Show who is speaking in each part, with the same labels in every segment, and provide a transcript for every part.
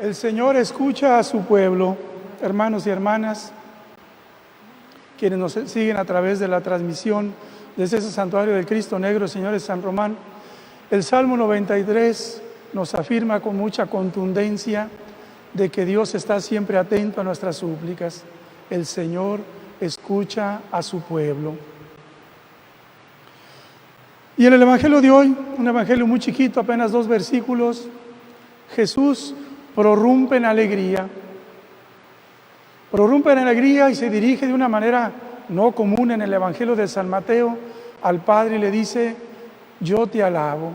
Speaker 1: El Señor escucha a su pueblo, hermanos y hermanas, quienes nos siguen a través de la transmisión desde ese santuario del Cristo Negro, Señor de San Román. El Salmo 93 nos afirma con mucha contundencia de que Dios está siempre atento a nuestras súplicas. El Señor escucha a su pueblo. Y en el Evangelio de hoy, un Evangelio muy chiquito, apenas 2 versículos, Jesús prorrumpe en alegría. Prorrumpe en alegría y se dirige de una manera no común en el Evangelio de San Mateo al Padre y le dice: yo te alabo.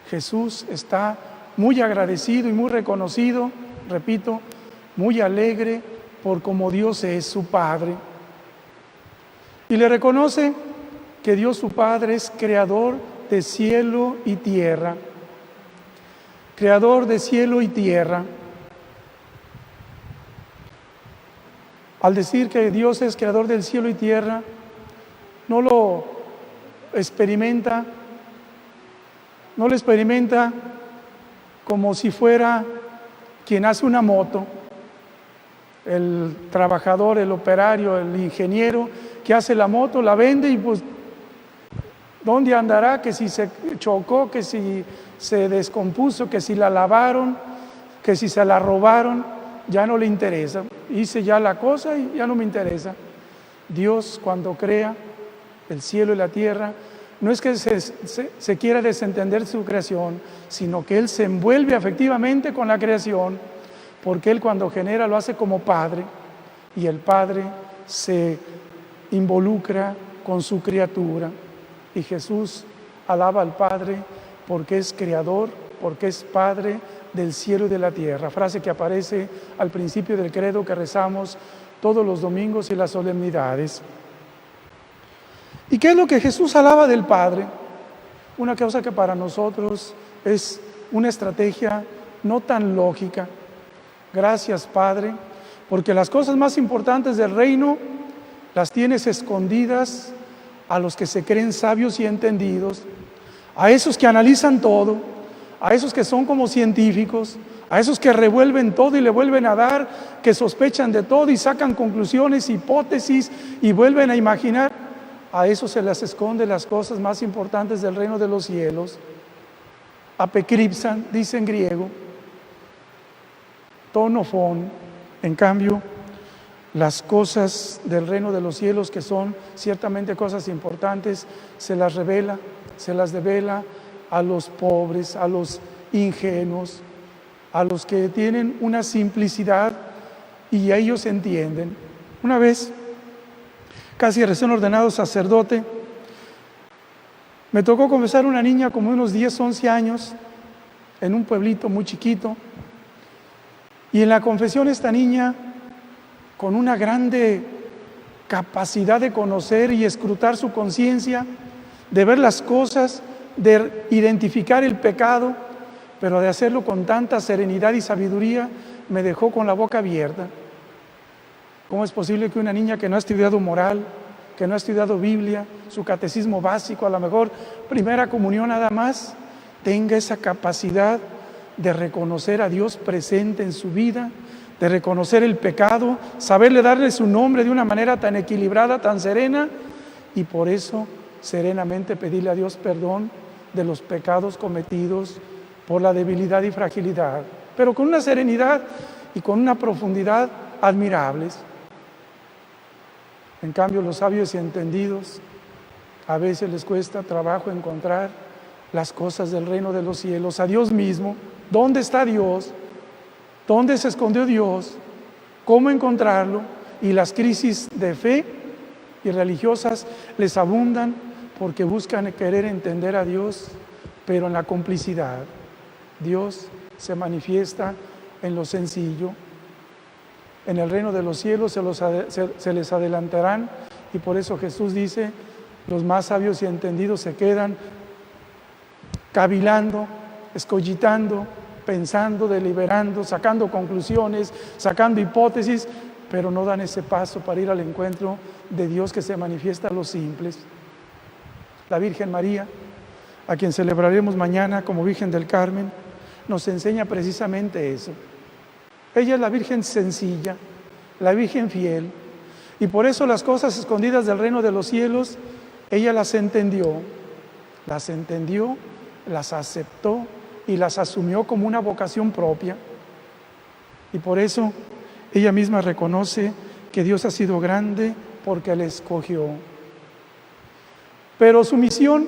Speaker 1: Jesús está muy agradecido y muy reconocido, repito, muy alegre por cómo Dios es su Padre. Y le reconoce que Dios su Padre es creador de cielo y tierra. Creador de cielo y tierra. Al decir que Dios es creador del cielo y tierra, no lo experimenta como si fuera quien hace una moto, el trabajador, el operario, el ingeniero que hace la moto, la vende y pues ¿dónde andará? Que si se chocó, que si se descompuso, que si la lavaron, que si se la robaron, ya no le interesa. Hice ya la cosa y ya no me interesa. Dios, cuando crea el cielo y la tierra, no es que se quiera desentender de su creación, sino que Él se envuelve efectivamente con la creación, porque Él cuando genera lo hace como Padre, y el Padre se involucra con su criatura. Y Jesús alaba al Padre porque es creador, porque es Padre del cielo y de la tierra. Frase que aparece al principio del credo que rezamos todos los domingos y las solemnidades. ¿Y qué es lo que Jesús alaba del Padre? Una cosa que para nosotros es una estrategia no tan lógica. Gracias, Padre, porque las cosas más importantes del reino las tienes escondidas a los que se creen sabios y entendidos, a esos que analizan todo, a esos que son como científicos, a esos que revuelven todo y le vuelven a dar, que sospechan de todo y sacan conclusiones, hipótesis y vuelven a imaginar. A esos se les esconde las cosas más importantes del reino de los cielos. Apekripsan, dice en griego, tonofón. En cambio, las cosas del reino de los cielos, que son ciertamente cosas importantes, se las devela a los pobres, a los ingenuos, a los que tienen una simplicidad y ellos entienden. Una vez, casi recién ordenado sacerdote, me tocó confesar una niña como unos 10, 11 años, en un pueblito muy chiquito, y en la confesión esta niña, con una grande capacidad de conocer y escrutar su conciencia, de ver las cosas, de identificar el pecado, pero de hacerlo con tanta serenidad y sabiduría, me dejó con la boca abierta. ¿Cómo es posible que una niña que no ha estudiado moral, que no ha estudiado Biblia, su catecismo básico, a lo mejor primera comunión nada más, tenga esa capacidad de reconocer a Dios presente en su vida, de reconocer el pecado, saberle darle su nombre de una manera tan equilibrada, tan serena, y por eso serenamente pedirle a Dios perdón de los pecados cometidos por la debilidad y fragilidad, pero con una serenidad y con una profundidad admirables. En cambio, los sabios y entendidos a veces les cuesta trabajo encontrar las cosas del reino de los cielos, a Dios mismo. ¿Dónde está Dios? ¿Dónde se escondió Dios? ¿Cómo encontrarlo? Y las crisis de fe y religiosas les abundan porque buscan querer entender a Dios, pero en la complicidad. Dios se manifiesta en lo sencillo. En el reino de los cielos se les adelantarán, y por eso Jesús dice, los más sabios y entendidos se quedan cavilando, escogitando, pensando, deliberando, sacando conclusiones, sacando hipótesis, pero no dan ese paso para ir al encuentro de Dios que se manifiesta a los simples. La Virgen María, a quien celebraremos mañana como Virgen del Carmen, nos enseña precisamente eso. Ella es la Virgen sencilla, la Virgen fiel, y por eso las cosas escondidas del reino de los cielos, ella las entendió, las aceptó y las asumió como una vocación propia. Y por eso ella misma reconoce que Dios ha sido grande porque la escogió. Pero su misión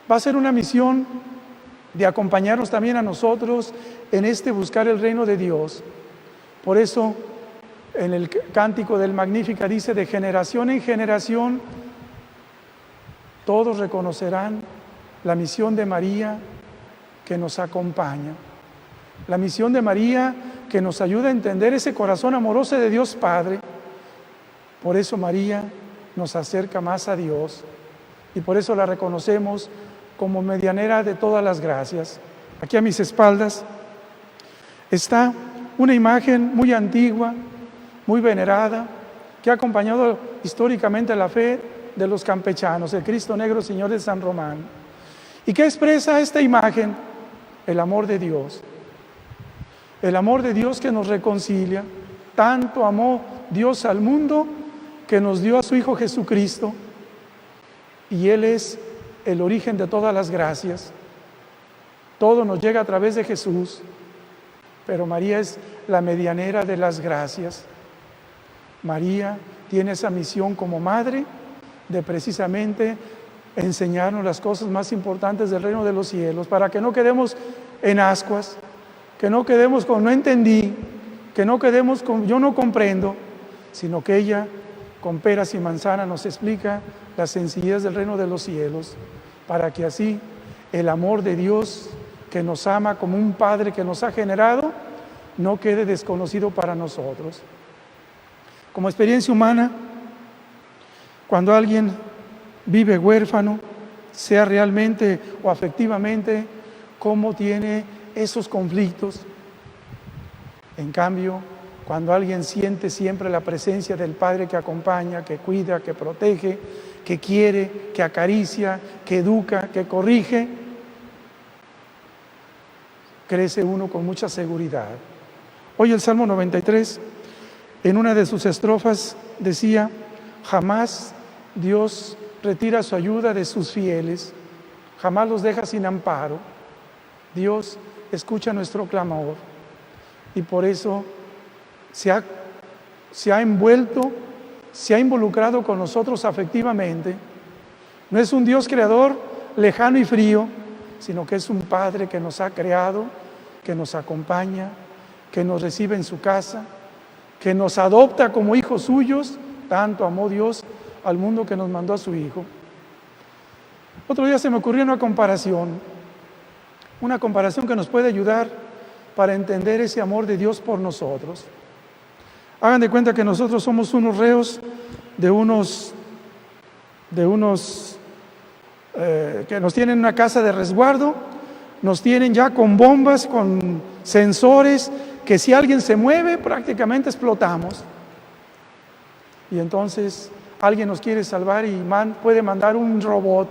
Speaker 1: va a ser una misión de acompañarnos también a nosotros en este buscar el reino de Dios. Por eso en el cántico del Magnífica dice: de generación en generación todos reconocerán la misión de María que nos acompaña. La misión de María que nos ayuda a entender ese corazón amoroso de Dios Padre. Por eso María nos acerca más a Dios y por eso la reconocemos como medianera de todas las gracias. Aquí a mis espaldas está una imagen muy antigua, muy venerada, que ha acompañado históricamente la fe de los campechanos, el Cristo Negro Señor de San Román. ¿Y qué expresa esta imagen? El amor de Dios. El amor de Dios que nos reconcilia. Tanto amó Dios al mundo que nos dio a su Hijo Jesucristo, y Él es el origen de todas las gracias. Todo nos llega a través de Jesús, pero María es la medianera de las gracias. María tiene esa misión como madre de precisamente enseñarnos las cosas más importantes del reino de los cielos, para que no quedemos en ascuas, que no quedemos con no entendí, que no quedemos con yo no comprendo, sino que ella con peras y manzanas nos explica la sencillez del reino de los cielos, para que así el amor de Dios que nos ama como un Padre que nos ha generado no quede desconocido para nosotros. Como experiencia humana, cuando alguien vive huérfano, sea realmente o afectivamente, cómo tiene esos conflictos. En cambio, cuando alguien siente siempre la presencia del Padre que acompaña, que cuida, que protege, que quiere, que acaricia, que educa, que corrige, crece uno con mucha seguridad. Hoy el Salmo 93, en una de sus estrofas, decía: jamás Dios retira su ayuda de sus fieles, jamás los deja sin amparo. Dios escucha nuestro clamor y por eso se ha envuelto, se ha involucrado con nosotros afectivamente. No es un Dios creador lejano y frío, sino que es un Padre que nos ha creado, que nos acompaña, que nos recibe en su casa, que nos adopta como hijos suyos. Tanto amó Dios al mundo que nos mandó a su Hijo. Otro día se me ocurrió una comparación que nos puede ayudar para entender ese amor de Dios por nosotros. Hagan de cuenta que nosotros somos unos reos de unos que nos tienen en una casa de resguardo, nos tienen ya con bombas, con sensores, que si alguien se mueve prácticamente explotamos. Y entonces alguien nos quiere salvar y puede mandar un robot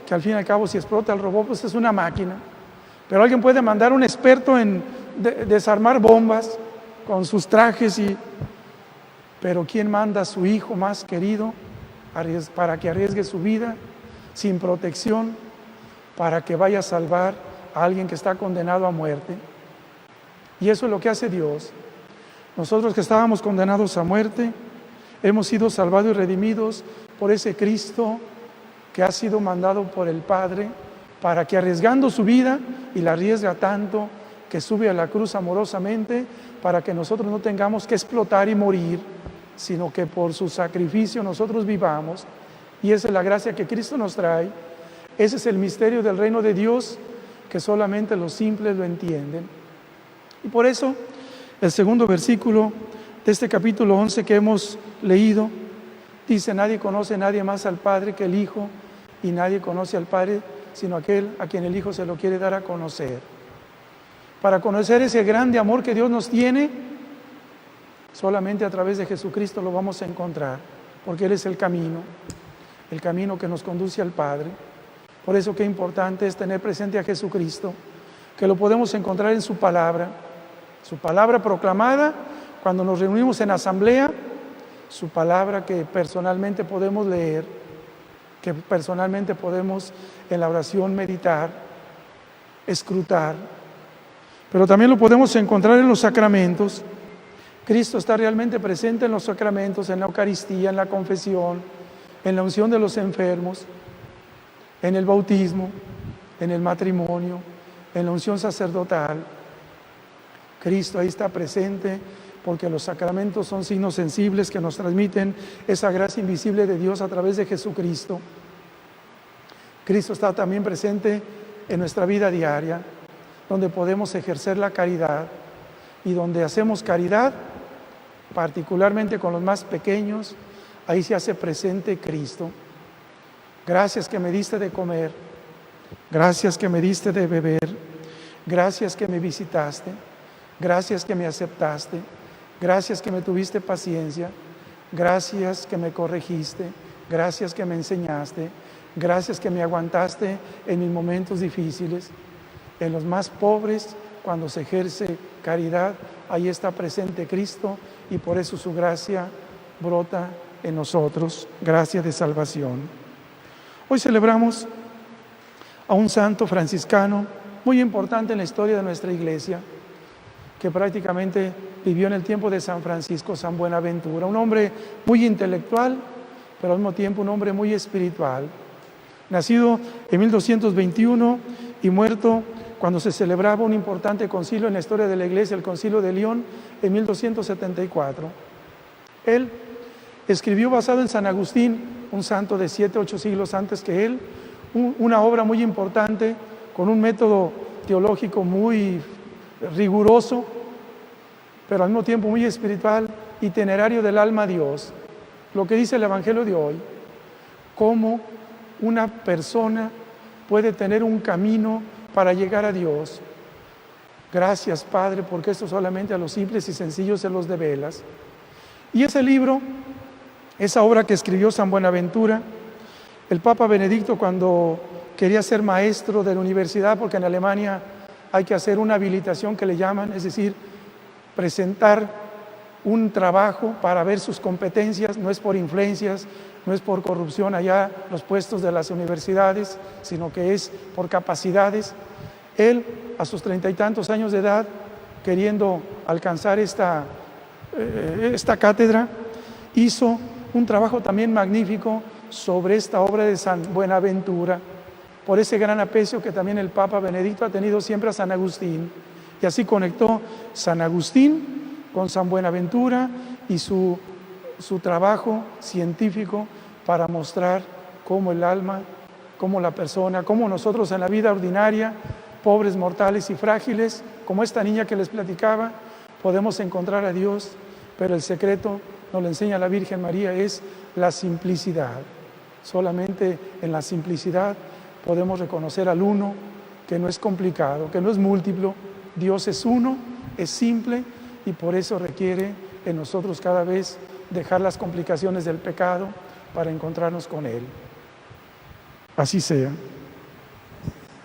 Speaker 1: que al fin y al cabo, si explota el robot, pues es una máquina. Pero alguien puede mandar un experto en desarmar bombas con sus trajes, pero ¿quién manda a su hijo más querido para que arriesgue su vida sin protección, para que vaya a salvar a alguien que está condenado a muerte? Y eso es lo que hace Dios. Nosotros que estábamos condenados a muerte, hemos sido salvados y redimidos por ese Cristo que ha sido mandado por el Padre, para que arriesgando su vida, y la arriesga tanto que sube a la cruz amorosamente, para que nosotros no tengamos que explotar y morir, sino que por su sacrificio nosotros vivamos. Y esa es la gracia que Cristo nos trae. Ese es el misterio del reino de Dios, que solamente los simples lo entienden. Y por eso el segundo versículo de este capítulo 11 que hemos leído dice: nadie conoce a nadie más al Padre que el Hijo, y nadie conoce al Padre sino aquel a quien el Hijo se lo quiere dar a conocer. Para conocer ese grande amor que Dios nos tiene, solamente a través de Jesucristo lo vamos a encontrar, porque Él es el camino que nos conduce al Padre. Por eso qué importante es tener presente a Jesucristo, que lo podemos encontrar en su palabra proclamada cuando nos reunimos en asamblea, su palabra que personalmente podemos leer, que personalmente podemos en la oración meditar, escrutar, pero también lo podemos encontrar en los sacramentos. Cristo está realmente presente en los sacramentos, en la Eucaristía, en la confesión, en la unción de los enfermos, en el bautismo, en el matrimonio, en la unción sacerdotal. Cristo ahí está presente porque los sacramentos son signos sensibles que nos transmiten esa gracia invisible de Dios a través de Jesucristo. Cristo está también presente en nuestra vida diaria, donde podemos ejercer la caridad y donde hacemos caridad, particularmente con los más pequeños, ahí se hace presente Cristo. Gracias que me diste de comer, gracias que me diste de beber, gracias que me visitaste, gracias que me aceptaste, gracias que me tuviste paciencia, gracias que me corregiste, gracias que me enseñaste, gracias que me aguantaste en mis momentos difíciles. En los más pobres, cuando se ejerce caridad, ahí está presente Cristo y por eso su gracia brota en nosotros, gracia de salvación. Hoy celebramos a un santo franciscano muy importante en la historia de nuestra iglesia, que prácticamente vivió en el tiempo de San Francisco, San Buenaventura, un hombre muy intelectual, pero al mismo tiempo un hombre muy espiritual. Nacido en 1221 y muerto cuando se celebraba un importante concilio en la historia de la Iglesia, el Concilio de León, en 1274. Él escribió, basado en San Agustín, un santo de 7, 8 siglos antes que él, una obra muy importante, con un método teológico muy riguroso, pero al mismo tiempo muy espiritual, Itinerario del alma a Dios. Lo que dice el Evangelio de hoy, cómo una persona puede tener un camino para llegar a Dios. Gracias, Padre, porque esto solamente a los simples y sencillos se los develas. Y ese libro, esa obra que escribió San Buenaventura, el Papa Benedicto, cuando quería ser maestro de la universidad, porque en Alemania hay que hacer una habilitación que le llaman, es decir, presentar un trabajo para ver sus competencias, no es por influencias, no es por corrupción allá los puestos de las universidades, sino que es por capacidades. Él, a sus 30 y tantos años de edad, queriendo alcanzar esta cátedra, hizo un trabajo también magnífico sobre esta obra de San Buenaventura, por ese gran aprecio que también el Papa Benedicto ha tenido siempre a San Agustín, y así conectó San Agustín con San Buenaventura y su trabajo científico para mostrar cómo el alma, cómo la persona, cómo nosotros en la vida ordinaria, pobres, mortales y frágiles, como esta niña que les platicaba, podemos encontrar a Dios, pero el secreto, nos lo enseña la Virgen María, es la simplicidad. Solamente en la simplicidad podemos reconocer al uno, que no es complicado, que no es múltiplo. Dios es uno, es simple y por eso requiere en nosotros cada vez dejar las complicaciones del pecado para encontrarnos con Él. Así sea.